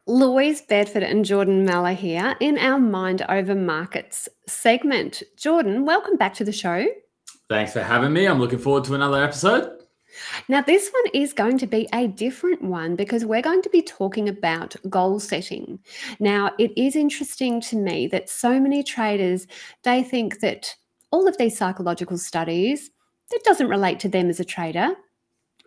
Louise Bedford and Jordan Miller here in our Mind Over Markets segment. Jordan, welcome back to the show. Thanks for having me. I'm looking forward to another episode. Now, this one is going to be a different one because we're going to be talking about goal setting. Now, it is interesting to me that so many traders, they think that all of these psychological studies, it doesn't relate to them as a trader.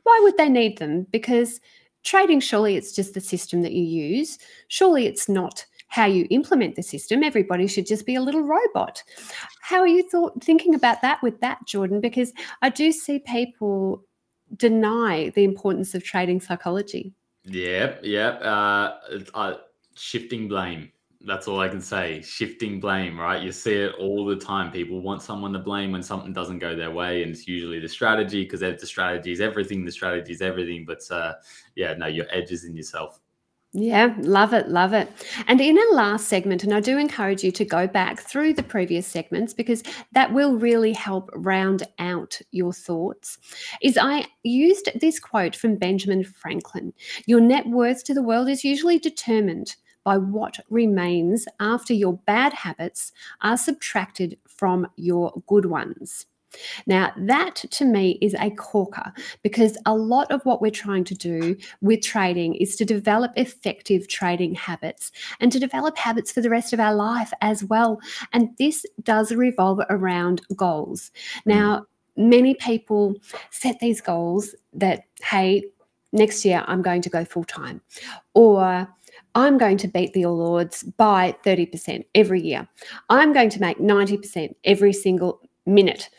Why would they need them? Because trading, surely it's just the system that you use. Surely it's not how you implement the system. Everybody should just be a little robot. How are you thinking about that with that, Jordan? Because I do see people deny the importance of trading psychology. Yep. Shifting blame. That's all I can say. Shifting blame, right? You see it all the time. People want someone to blame when something doesn't go their way, and it's usually the strategy because the strategy is everything. The strategy is everything. But your edge is in yourself. Yeah, love it, love it. And in our last segment, and I do encourage you to go back through the previous segments because that will really help round out your thoughts, is I used this quote from Benjamin Franklin. Your net worth to the world is usually determined by what remains after your bad habits are subtracted from your good ones. Now, that to me is a corker because a lot of what we're trying to do with trading is to develop effective trading habits and to develop habits for the rest of our life as well. And this does revolve around goals. Now, many people set these goals that, hey, next year I'm going to go full time, or I'm going to beat the All Ords by 30% every year. I'm going to make 90% every single minute.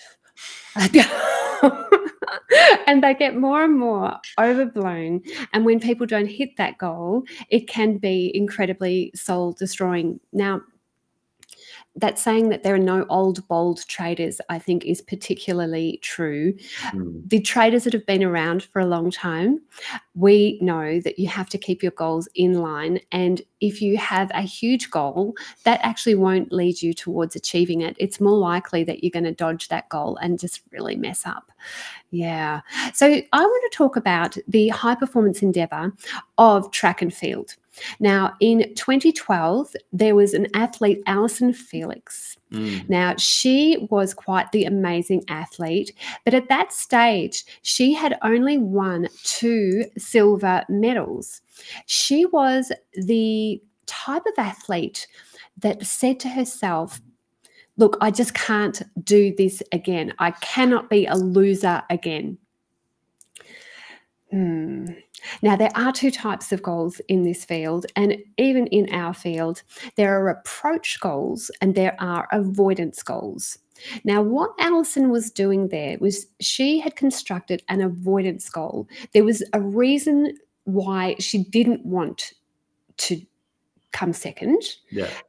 And they get more and more overblown. And when people don't hit that goal, it can be incredibly soul destroying. Now, that saying that there are no old, bold traders, I think, is particularly true. The traders that have been around for a long time, we know that you have to keep your goals in line. And if you have a huge goal, that actually won't lead you towards achieving it. It's more likely that you're going to dodge that goal and just really mess up. Yeah. So I want to talk about the high performance endeavor of track and field. Now, in 2012, there was an athlete, Allison Felix. Now, she was quite the amazing athlete, but at that stage, she had only won 2 silver medals. She was the type of athlete that said to herself, look, I just can't do this again. I cannot be a loser again. Now, there are 2 types of goals in this field, and even in our field, there are approach goals and there are avoidance goals. Now, what Allison was doing there was she had constructed an avoidance goal. There was a reason why she didn't want to come second,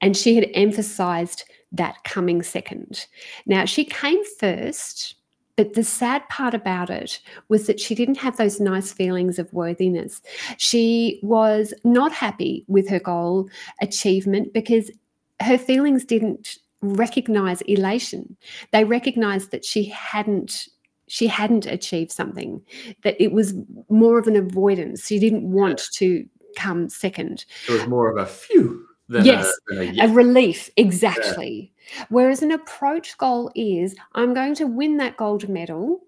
and she had emphasized that coming second. Now, she came first. But the sad part about it was that she didn't have those nice feelings of worthiness. She was not happy with her goal achievement because her feelings didn't recognize elation. They recognized that she hadn't achieved something, that it was more of an avoidance. She didn't want to come second. It was more of a phew. A relief, exactly. Yeah. Whereas an approach goal is, I'm going to win that gold medal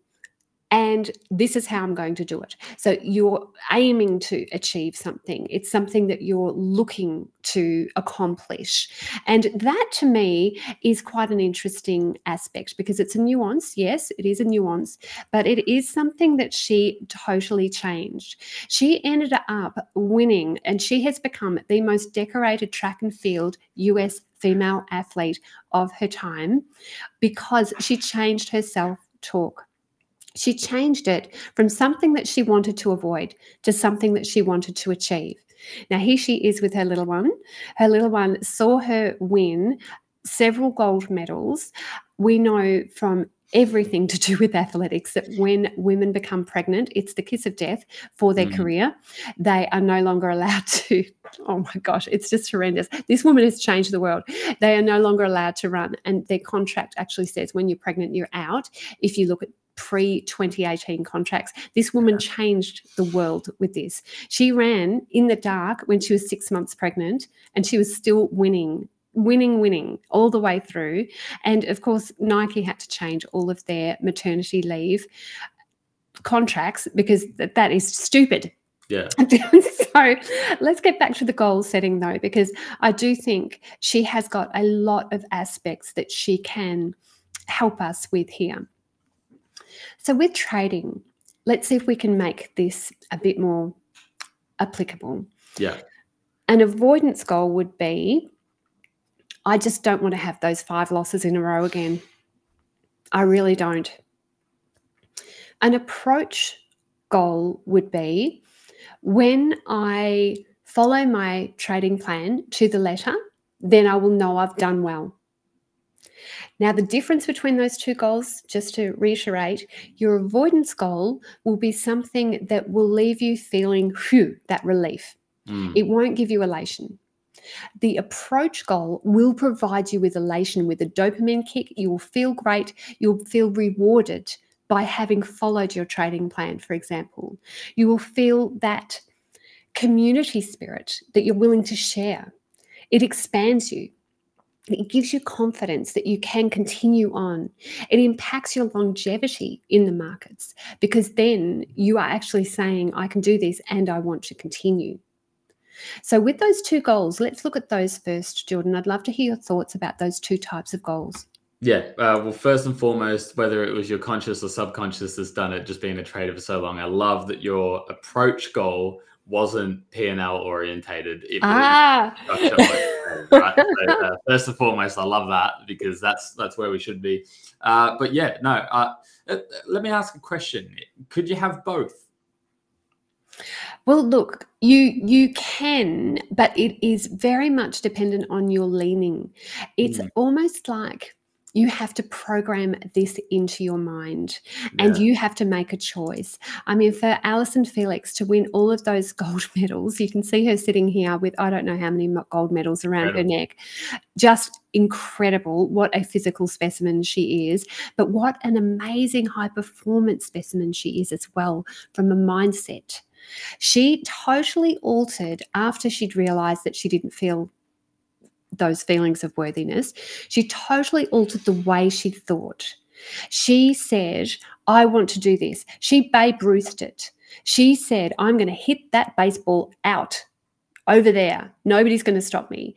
and this is how I'm going to do it. So you're aiming to achieve something. It's something that you're looking to accomplish. And that to me is quite an interesting aspect because it's a nuance. Yes, it is a nuance, but it is something that she totally changed. She ended up winning and she has become the most decorated track and field US female athlete of her time because she changed her self-talk. She changed it from something that she wanted to avoid to something that she wanted to achieve. Now, here she is with her little one. Her little one saw her win several gold medals. We know from everything to do with athletics that when women become pregnant, it's the kiss of death for their career. They are no longer allowed to, oh my gosh, it's just horrendous. This woman has changed the world. They are no longer allowed to run, and their contract actually says when you're pregnant, you're out. If you look at pre-2018 contracts. This woman changed the world with this. She ran in the dark when she was 6 months pregnant, and she was still winning all the way through. And of course, Nike had to change all of their maternity leave contracts because that is stupid. Yeah. So let's get back to the goal setting though, because I do think she has got a lot of aspects that she can help us with here. So with trading, let's see if we can make this a bit more applicable. Yeah. An avoidance goal would be, I just don't want to have those 5 losses in a row again. I really don't. An approach goal would be, when I follow my trading plan to the letter, then I will know I've done well. Now, the difference between those two goals, just to reiterate, your avoidance goal will be something that will leave you feeling, phew, that relief. It won't give you elation. The approach goal will provide you with elation, with a dopamine kick. You will feel great. You'll feel rewarded by having followed your trading plan, for example. You will feel that community spirit that you're willing to share. It expands you. It gives you confidence that you can continue on. It impacts your longevity in the markets, because then you are actually saying, I can do this and I want to continue. So with those two goals, let's look at those first, Jordan. I'd love to hear your thoughts about those two types of goals. Yeah. Well, first and foremost, whether it was your conscious or subconscious that's done it, just being a trader for so long, I love that your approach goal wasn't P&L orientated. It was structure orientated, right? So, first and foremost, I love that, because that's where we should be. But yeah, no. Let me ask a question. Could you have both? Well, look, you can, but it is very much dependent on your leaning. It's almost like you have to program this into your mind, and you have to make a choice. I mean, for Allison Felix to win all of those gold medals, you can see her sitting here with I don't know how many gold medals around her neck. Just incredible. What a physical specimen she is, but what an amazing high performance specimen she is as well from a mindset. She totally altered after she'd realized that she didn't feel those feelings of worthiness. She totally altered the way she thought. She said, I want to do this. She Babe Ruthed it. She said, I'm going to hit that baseball out over there. Nobody's going to stop me.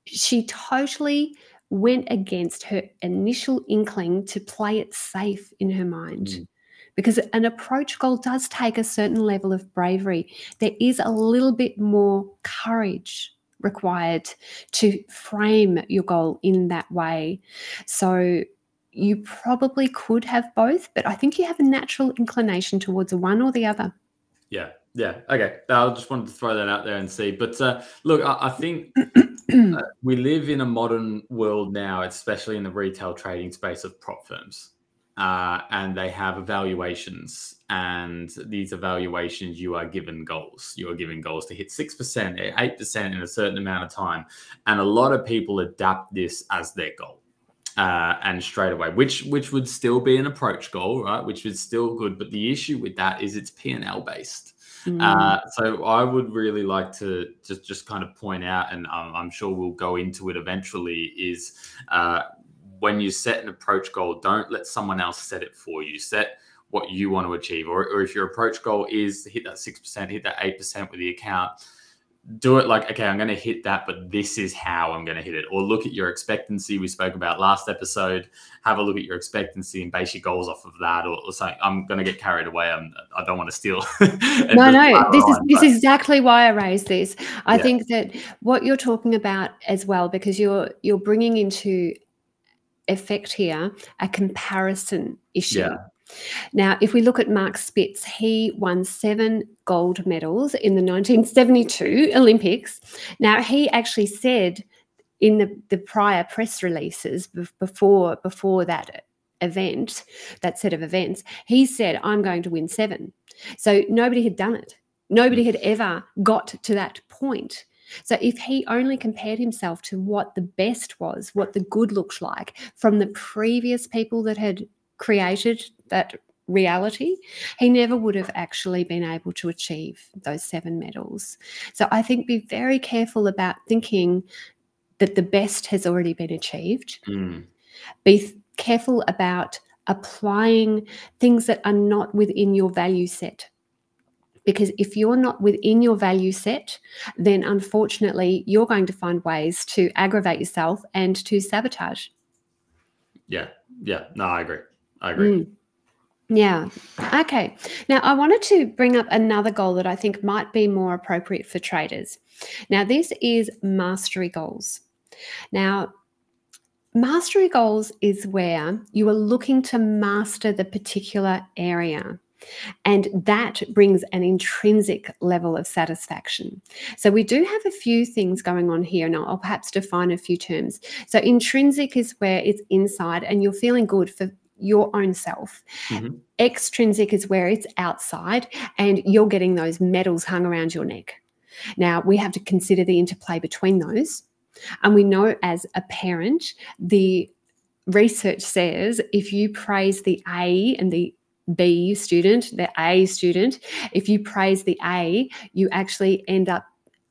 She totally went against her initial inkling to play it safe in her mind. Because an approach goal does take a certain level of bravery. There is a little bit more courage required to frame your goal in that way. So you probably could have both, but I think you have a natural inclination towards one or the other. Yeah. Okay. I just wanted to throw that out there and see. But look, I think we live in a modern world now, especially in the retail trading space, of prop firms. And they have evaluations, and these evaluations, you are given goals. You are given goals to hit 6%, 8% in a certain amount of time. And a lot of people adapt this as their goal. And straight away, which would still be an approach goal, right? Which is still good. But the issue with that is it's P&L based. So I would really like to just kind of point out, and I'm sure we'll go into it eventually, is when you set an approach goal, don't let someone else set it for you. Set what you want to achieve. Or if your approach goal is to hit that 6%, hit that 8% with the account, do it like, okay, I'm going to hit that, but this is how I'm going to hit it. Or look at your expectancy we spoke about last episode. Have a look at your expectancy and base your goals off of that. Or something. I'm going to get carried away. I don't want to steal. No, this is exactly why I raised this. I think that what you're talking about as well, because you're bringing into effect here a comparison issue. Now, if we look at Mark Spitz, he won 7 gold medals in the 1972 Olympics. Now, he actually said in the prior press releases before that event, that set of events, he said, I'm going to win 7. So nobody had done it. Nobody had ever got to that point. So if he only compared himself to what the best was, what the good looked like from the previous people that had created that reality, he never would have actually been able to achieve those 7 medals. So I think be very careful about thinking that the best has already been achieved. Be careful about applying things that are not within your value set. Because if you're not within your value set, then unfortunately you're going to find ways to aggravate yourself and to sabotage. Yeah. No, I agree. Yeah. Okay. Now, I wanted to bring up another goal that I think might be more appropriate for traders. Now, this is mastery goals. Now, mastery goals is where you are looking to master the particular area. And that brings an intrinsic level of satisfaction. So we do have a few things going on here, and I'll perhaps define a few terms. So intrinsic is where it's inside and you're feeling good for your own self. Extrinsic is where it's outside and you're getting those medals hung around your neck. Now, we have to consider the interplay between those. And we know as a parent, the research says if you praise the A and the B student, the A student, if you praise the A, you actually end up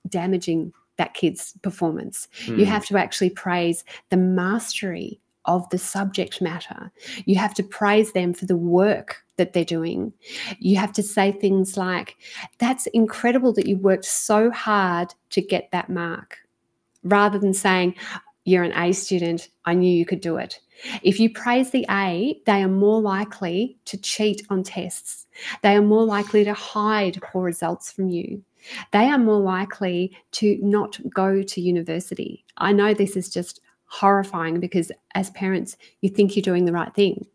damaging that kid's performance. You have to actually praise the mastery of the subject matter. You have to praise them for the work that they're doing. You have to say things like, that's incredible that you worked so hard to get that mark, rather than saying, you're an A student, I knew you could do it. If you praise the A, they are more likely to cheat on tests. They are more likely to hide poor results from you. They are more likely to not go to university. I know this is just horrifying because as parents, you think you're doing the right thing.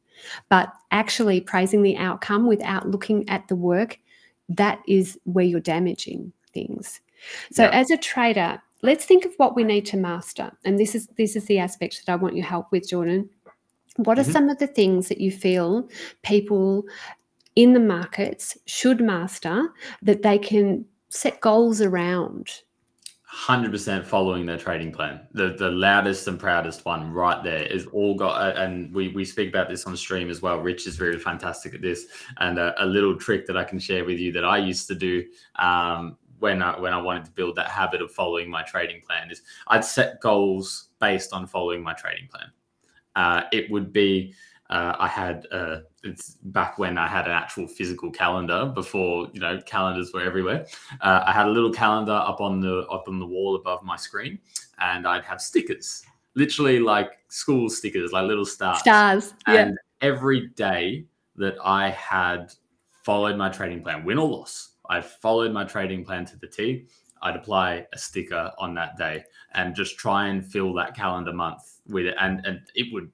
But actually praising the outcome without looking at the work, that is where you're damaging things. So as a trader, let's think of what we need to master. And this is the aspect that I want your help with, Jordan. What are some of the things that you feel people in the markets should master that they can set goals around? 100% following their trading plan. The loudest and proudest one right there is all got, and we speak about this on stream as well. Rich is very fantastic at this. And a little trick that I can share with you that I used to do when I wanted to build that habit of following my trading plan is I'd set goals based on following my trading plan. It would be, I had, it's back when I had an actual physical calendar before, calendars were everywhere. I had a little calendar up on the wall above my screen, and I'd have stickers, literally like school stickers, like little stars. And every day that I had followed my trading plan, win or loss, I followed my trading plan to the T. I'd apply a sticker on that day and just try and fill that calendar month with it. And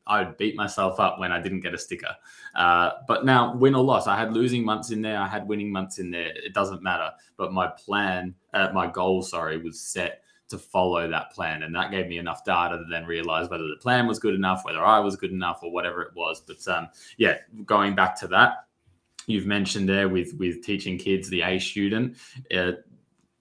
I would beat myself up when I didn't get a sticker. But now, win or loss, I had losing months in there. I had winning months in there. It doesn't matter. But my goal, was set to follow that plan. And that gave me enough data to then realize whether the plan was good enough, whether I was good enough, or whatever it was. But going back to that, you've mentioned there with teaching kids, the A student,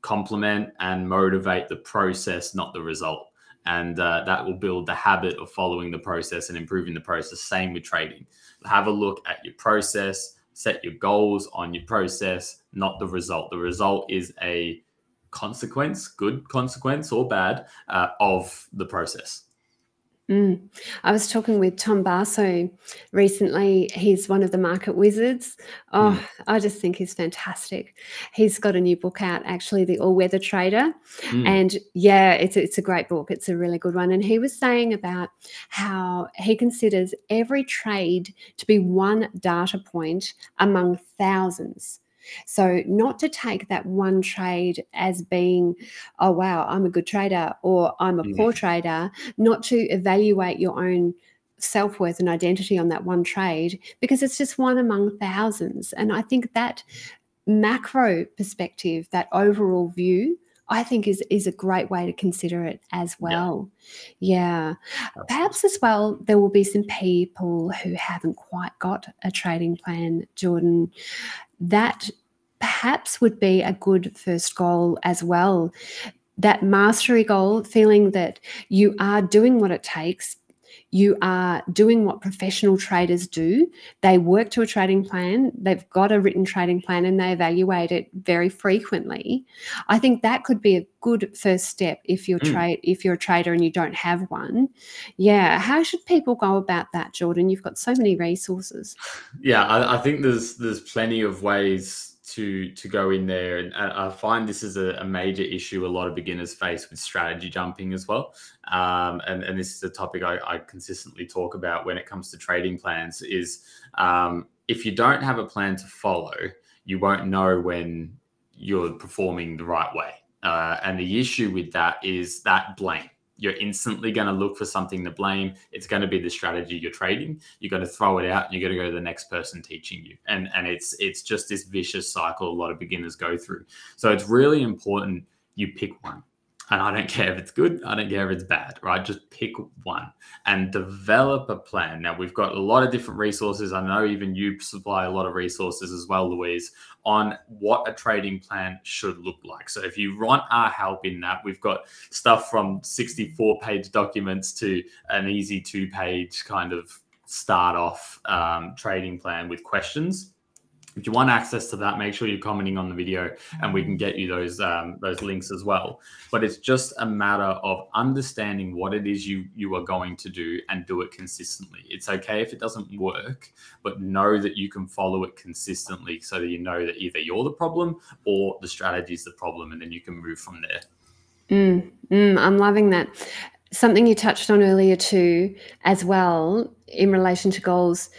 compliment and motivate the process, not the result. And that will build the habit of following the process and improving the process. Same with trading. Have a look at your process, set your goals on your process, not the result. The result is a consequence, good consequence or bad, of the process. I was talking with Tom Barso recently. He's one of the market wizards. I just think he's fantastic. He's got a new book out, actually, The All-Weather Trader. And it's a great book. It's a really good one. And he was saying about how he considers every trade to be one data point among thousands. So not to take that one trade as being, oh, wow, I'm a good trader or I'm a poor trader, not to evaluate your own self-worth and identity on that one trade, because it's just one among thousands. And I think that macro perspective, that overall view, I think is a great way to consider it as well. Yeah. Perhaps as well, there will be some people who haven't quite got a trading plan, Jordan. That perhaps would be a good first goal as well. That mastery goal, feeling that you are doing what it takes. You are doing what professional traders do. They work to a trading plan. They've got a written trading plan and they evaluate it very frequently. I think that could be a good first step if you're a trader and you don't have one. Yeah. How should people go about that, Jordan? You've got so many resources. Yeah, I think there's plenty of ways to go in there, and I find this is a major issue a lot of beginners face with strategy jumping as well. And this is a topic I consistently talk about when it comes to trading plans is if you don't have a plan to follow, you won't know when you're performing the right way. And the issue with that is that blame. You're instantly going to look for something to blame. It's going to be the strategy you're trading. You're going to throw it out and you're going to go to the next person teaching you. And it's just this vicious cycle a lot of beginners go through. So it's really important you pick one. And I don't care if it's good. I don't care if it's bad, right? Just pick one and develop a plan. Now, we've got a lot of different resources. I know even you supply a lot of resources as well, Louise, on what a trading plan should look like. So if you want our help in that, we've got stuff from 64-page documents to an easy 2-page kind of start off trading plan with questions. If you want access to that, make sure you're commenting on the video and we can get you those links as well. But it's just a matter of understanding what it is you are going to do and do it consistently. It's okay if it doesn't work, but know that you can follow it consistently so that you know that either you're the problem or the strategy is the problem, and then you can move from there. I'm loving that. Something you touched on earlier too, as well, in relation to goals.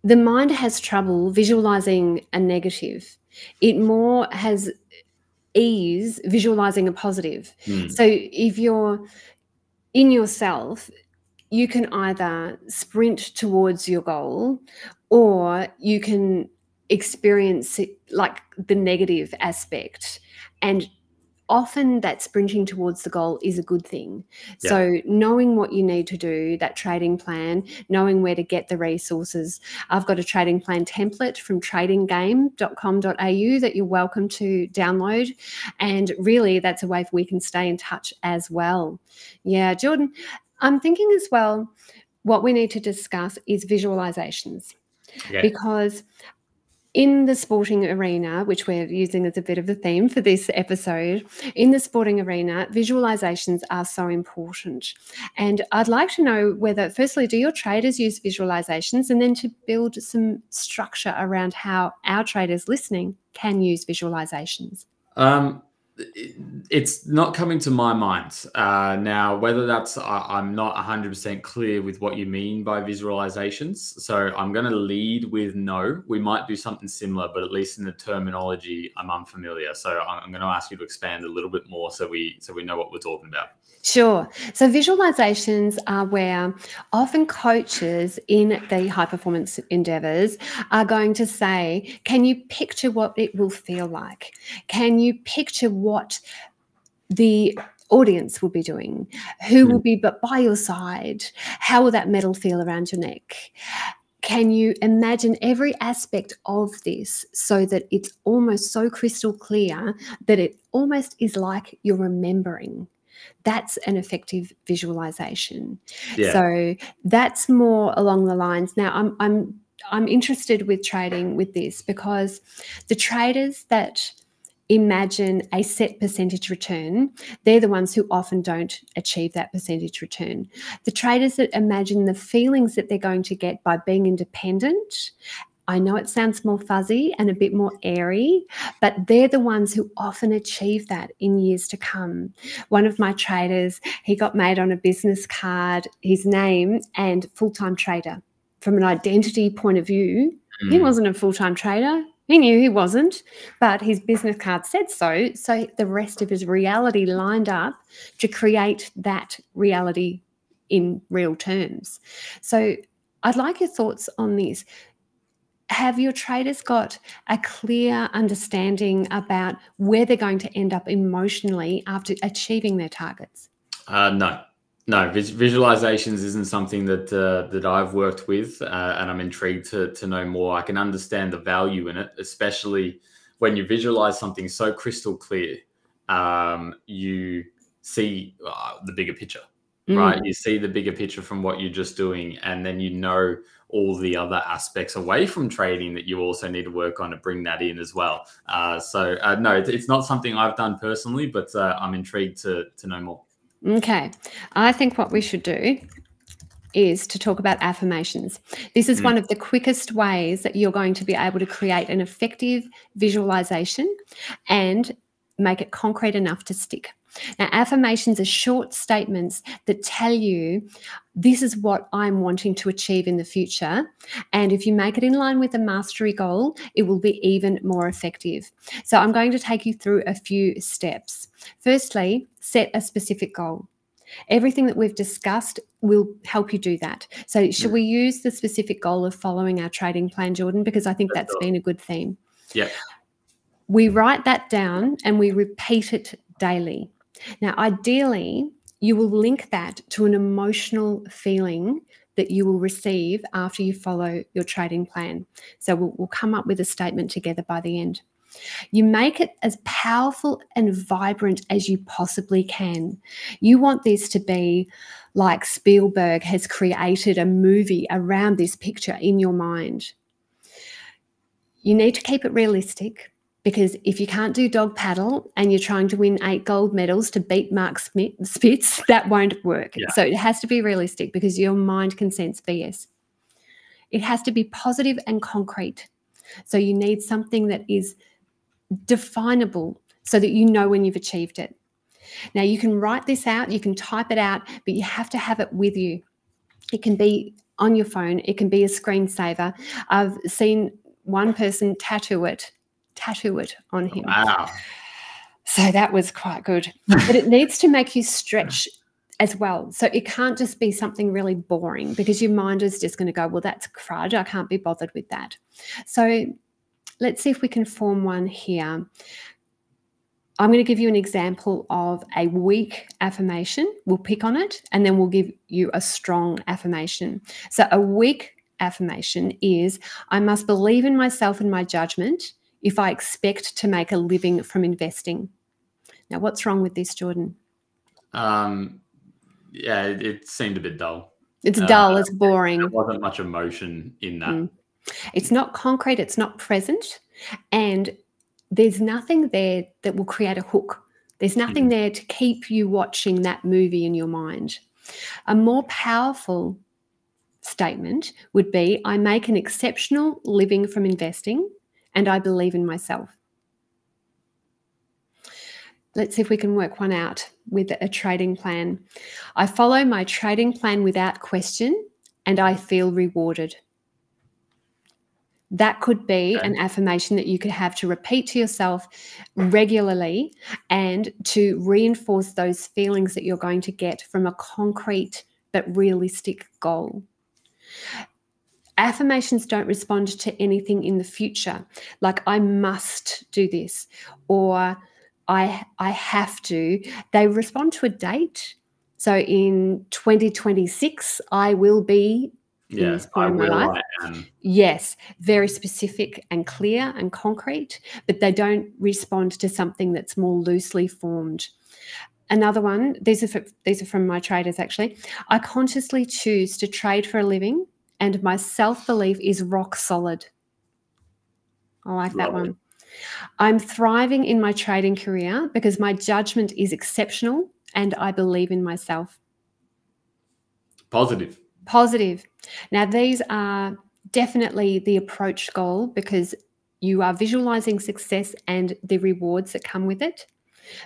The mind has trouble visualizing a negative. It more has ease visualizing a positive. So if you're in yourself, you can either sprint towards your goal or you can experience it, like the negative aspect. And often that sprinting towards the goal is a good thing. Yeah. So knowing what you need to do, that trading plan, knowing where to get the resources. I've got a trading plan template from tradinggame.com.au that you're welcome to download. And really that's a way we can stay in touch as well. Yeah, Jordan, I'm thinking as well, what we need to discuss is visualizations. Okay. Because in the sporting arena, which we're using as a bit of a theme for this episode, in the sporting arena, visualizations are so important. And I'd like to know whether, firstly, do your traders use visualizations, and then to build some structure around how our traders listening can use visualizations? It's not coming to my mind. Now, whether that's, I'm not 100% clear with what you mean by visualizations. So I'm going to lead with no. We might do something similar, but at least in the terminology, I'm unfamiliar. So I'm going to ask you to expand a little bit more so we know what we're talking about. Sure. So visualizations are where often coaches in the high performance endeavors are going to say, can you picture what it will feel like? Can you picture what the audience will be doing? Who will be by your side? How will that medal feel around your neck? Can you imagine every aspect of this so that it's almost so crystal clear that it almost is like you're remembering? That's an effective visualization. Yeah. So that's more along the lines. Now, I'm interested with trading with this because the traders that imagine a set percentage return, they're the ones who often don't achieve that percentage return. The traders that imagine the feelings that they're going to get by being independent, I know it sounds more fuzzy and a bit more airy, but they're the ones who often achieve that in years to come. One of my traders, he got made on a business card, his name and full-time trader. From an identity point of view, he wasn't a full-time trader. He knew he wasn't, but his business card said so. So the rest of his reality lined up to create that reality in real terms. So I'd like your thoughts on this. Have your traders got a clear understanding about where they're going to end up emotionally after achieving their targets? No. Visualizations isn't something that I've worked with, and I'm intrigued to know more. I can understand the value in it, especially when you visualize something so crystal clear. You see the bigger picture. right? You see the bigger picture from what you're just doing, and then you know all the other aspects away from trading that you also need to work on to bring that in as well. No, it's not something I've done personally, but I'm intrigued to know more. Okay. I think what we should do is to talk about affirmations. This is one of the quickest ways that you're going to be able to create an effective visualization and make it concrete enough to stick. Now, affirmations are short statements that tell you, this is what I'm wanting to achieve in the future. And if you make it in line with a mastery goal, it will be even more effective. So I'm going to take you through a few steps. Firstly, set a specific goal. Everything that we've discussed will help you do that. So should we use the specific goal of following our trading plan, Jordan? Because I think that's been a good theme. Yeah. We write that down and we repeat it daily. Now, ideally, you will link that to an emotional feeling that you will receive after you follow your trading plan. So we'll come up with a statement together by the end. You make it as powerful and vibrant as you possibly can. You want this to be like Spielberg has created a movie around this picture in your mind. You need to keep it realistic, because if you can't do dog paddle and you're trying to win 8 gold medals to beat Mark Spitz, that won't work. Yeah. So it has to be realistic, because your mind can sense BS. It has to be positive and concrete. So you need something that is definable so that you know when you've achieved it. Now, you can write this out, you can type it out, but you have to have it with you. It can be on your phone, it can be a screensaver. I've seen one person tattoo it on him. Wow. So that was quite good. But it needs to make you stretch as well. So it can't just be something really boring, because your mind is just going to go, well, that's crud, I can't be bothered with that. So let's see if we can form one here. I'm going to give you an example of a weak affirmation. We'll pick on it, and then we'll give you a strong affirmation. So a weak affirmation is, I must believe in myself and my judgment if I expect to make a living from investing. Now, what's wrong with this, Jordan? Yeah, it seemed a bit dull. It's dull, it's boring. There wasn't much emotion in that. It's not concrete, it's not present, and there's nothing there that will create a hook. There's nothing there to keep you watching that movie in your mind. A more powerful statement would be, I make an exceptional living from investing and I believe in myself. Let's see if we can work one out with a trading plan. I follow my trading plan without question and I feel rewarded. That could be an affirmation that you could have to repeat to yourself regularly, and to reinforce those feelings that you're going to get from a concrete but realistic goal. Affirmations don't respond to anything in the future, like I must do this or I have to. They respond to a date. So in 2026, I will be in this point in my life. Yes, very specific and clear and concrete, but they don't respond to something that's more loosely formed. Another one, these are from my traders actually. I consciously choose to trade for a living and my self-belief is rock solid. I like that one. I'm thriving in my trading career because my judgment is exceptional and I believe in myself. Positive. Now, these are definitely the approach goal, because you are visualizing success and the rewards that come with it.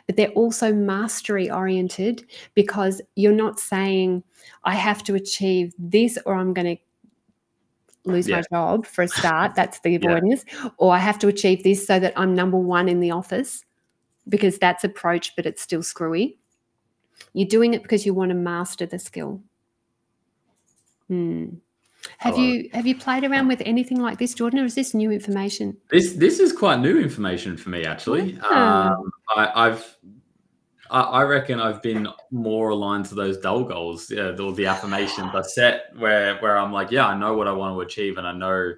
But they're also mastery oriented, because you're not saying, I have to achieve this or I'm going to lose my job for a start. That's the avoidance. Or I have to achieve this so that I'm number one in the office, because that's approach, but it's still screwy. You're doing it because you want to master the skill. Have you played around with anything like this, Jordan, or is this new information? This is quite new information for me, actually. I reckon I've been more aligned to those dull goals, or the affirmations I set, where I'm like, yeah, I know what I want to achieve and I know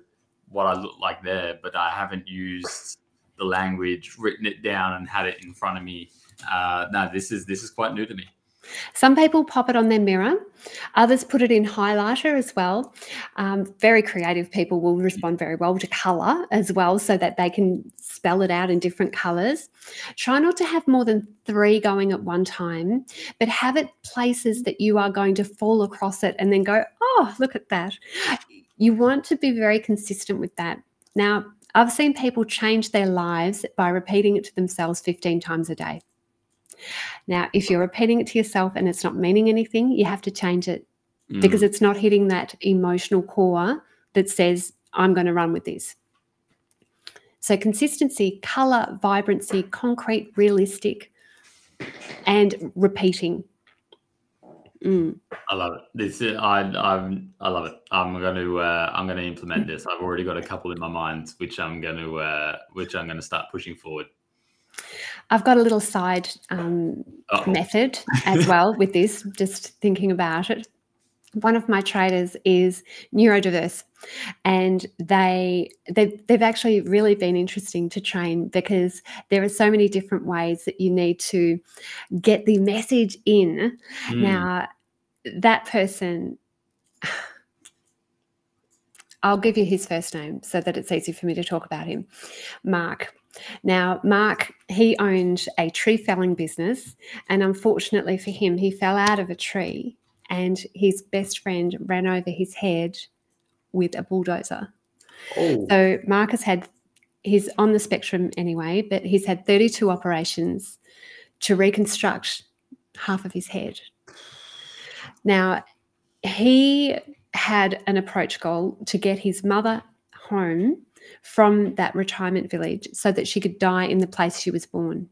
what I look like there, but I haven't used the language, written it down, and had it in front of me. No, this is quite new to me. Some people pop it on their mirror. Others put it in highlighter as well. Very creative people will respond very well to colour as well, so that they can spell it out in different colours. Try not to have more than 3 going at one time, but have it places that you are going to fall across it and then go, oh, look at that. You want to be very consistent with that. Now, I've seen people change their lives by repeating it to themselves 15 times a day. Now, if you're repeating it to yourself and it's not meaning anything, you have to change it because it's not hitting that emotional core that says, I'm going to run with this. So consistency, colour, vibrancy, concrete, realistic, and repeating. I love it. This is, I love it. I'm going to implement this. I've already got a couple in my mind, which I'm going to start pushing forward. I've got a little side method as well with this, just thinking about it. One of my traders is neurodiverse, and they've actually really been interesting to train because there are so many different ways that you need to get the message in. Now, that person, I'll give you his first name so that it's easy for me to talk about him. Mark. Now, Mark, he owned a tree felling business, and unfortunately for him, he fell out of a tree and his best friend ran over his head with a bulldozer. Oh. So Marcus he's on the spectrum anyway, but he's had 32 operations to reconstruct half of his head. Now, he had an approach goal to get his mother home from that retirement village so that she could die in the place she was born.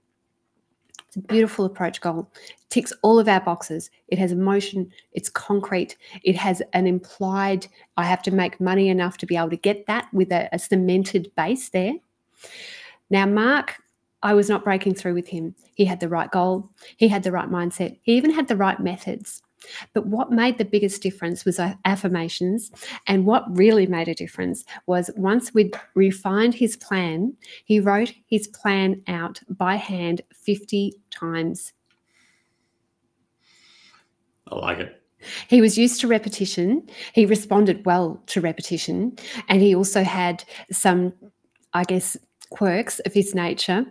It's a beautiful approach goal. Ticks all of our boxes. It has emotion. It's concrete. It has an implied, I have to make money enough to be able to get that with a cemented base there. Now, Mark, I was not breaking through with him. He had the right goal. He had the right mindset. He even had the right methods. But what made the biggest difference was affirmations. And what really made a difference was once we'd refined his plan, he wrote his plan out by hand 50 times. I like it. He was used to repetition. He responded well to repetition. And he also had some, I guess, quirks of his nature.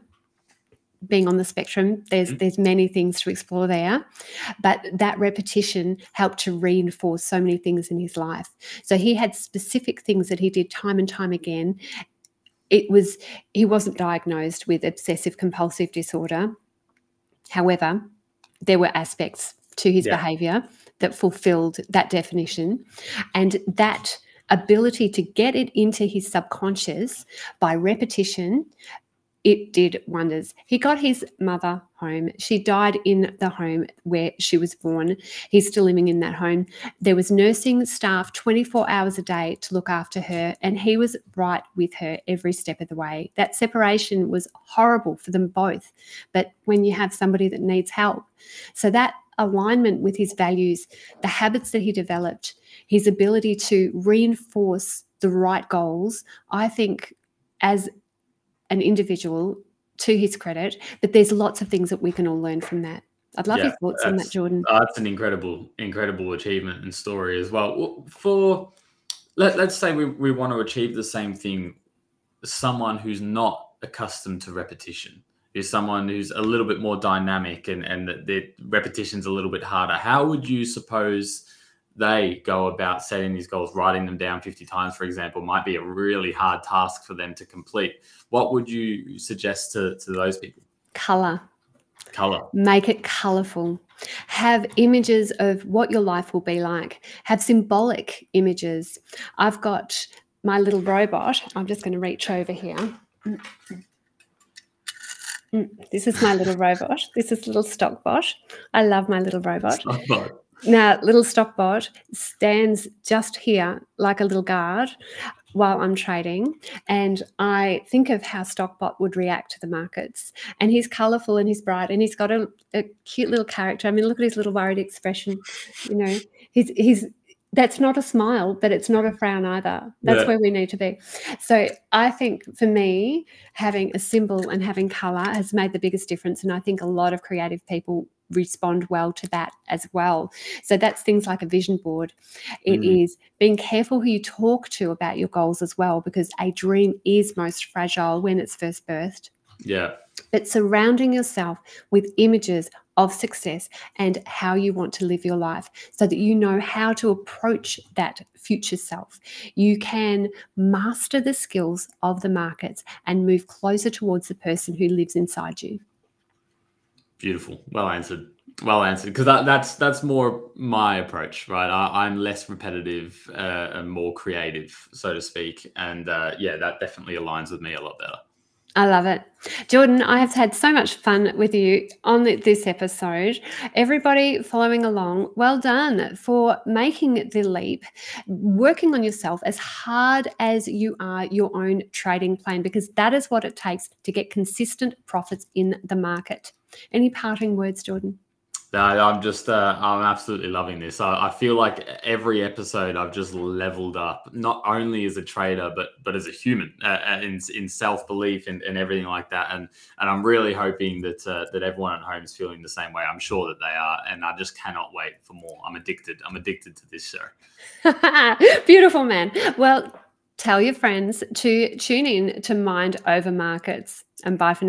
Being on the spectrum, there's many things to explore there, but that repetition helped to reinforce so many things in his life. So he had specific things that he did time and time again. He wasn't diagnosed with obsessive compulsive disorder. However, there were aspects to his behavior that fulfilled that definition, and that ability to get it into his subconscious by repetition, it did wonders. He got his mother home. She died in the home where she was born. He's still living in that home. There was nursing staff 24 hours a day to look after her, and he was right with her every step of the way. That separation was horrible for them both, but when you have somebody that needs help. So that alignment with his values, the habits that he developed, his ability to reinforce the right goals, I think as an individual, to his credit, but there's lots of things that we can all learn from that. I'd love your thoughts on that, Jordan. That's an incredible achievement and story as well. Let's say we want to achieve the same thing, someone who's not accustomed to repetition, is someone who's a little bit more dynamic and the repetition's a little bit harder. How would you suppose they go about setting these goals? Writing them down 50 times, for example, might be a really hard task for them to complete. What would you suggest to those people? Colour. Make it colourful. Have images of what your life will be like. Have symbolic images. I've got my little robot. I'm just going to reach over here. This is my little robot. This is little Stockbot. I love my little robot. Stockbot. Now, little Stockbot stands just here like a little guard while I'm trading, and I think of how Stockbot would react to the markets. And he's colourful and he's bright and he's got a cute little character. I mean, look at his little worried expression. You know, he's that's not a smile, but it's not a frown either. That's where we need to be. So I think for me, having a symbol and having colour has made the biggest difference, and I think a lot of creative people respond well to that as well. So that's things like a vision board. It is being careful who you talk to about your goals as well, because a dream is most fragile when it's first birthed. Yeah. But surrounding yourself with images of success and how you want to live your life, so that you know how to approach that future self. You can master the skills of the markets and move closer towards the person who lives inside you. Beautiful. Well answered. Well answered. Because that's more my approach, right? I'm less repetitive and more creative, so to speak. And yeah, that definitely aligns with me a lot better. I love it. Jordan, I have had so much fun with you on this episode. Everybody following along, well done for making the leap, working on yourself as hard as you are your own trading plan, because that is what it takes to get consistent profits in the market. Any parting words, Jordan? No, I'm just, I'm absolutely loving this. I feel like every episode I've just leveled up, not only as a trader, but as a human, in self-belief and everything like that. And I'm really hoping that that everyone at home is feeling the same way. I'm sure that they are, and I just cannot wait for more. I'm addicted. I'm addicted to this show. Beautiful, man. Well, tell your friends to tune in to Mind Over Markets, and bye for now.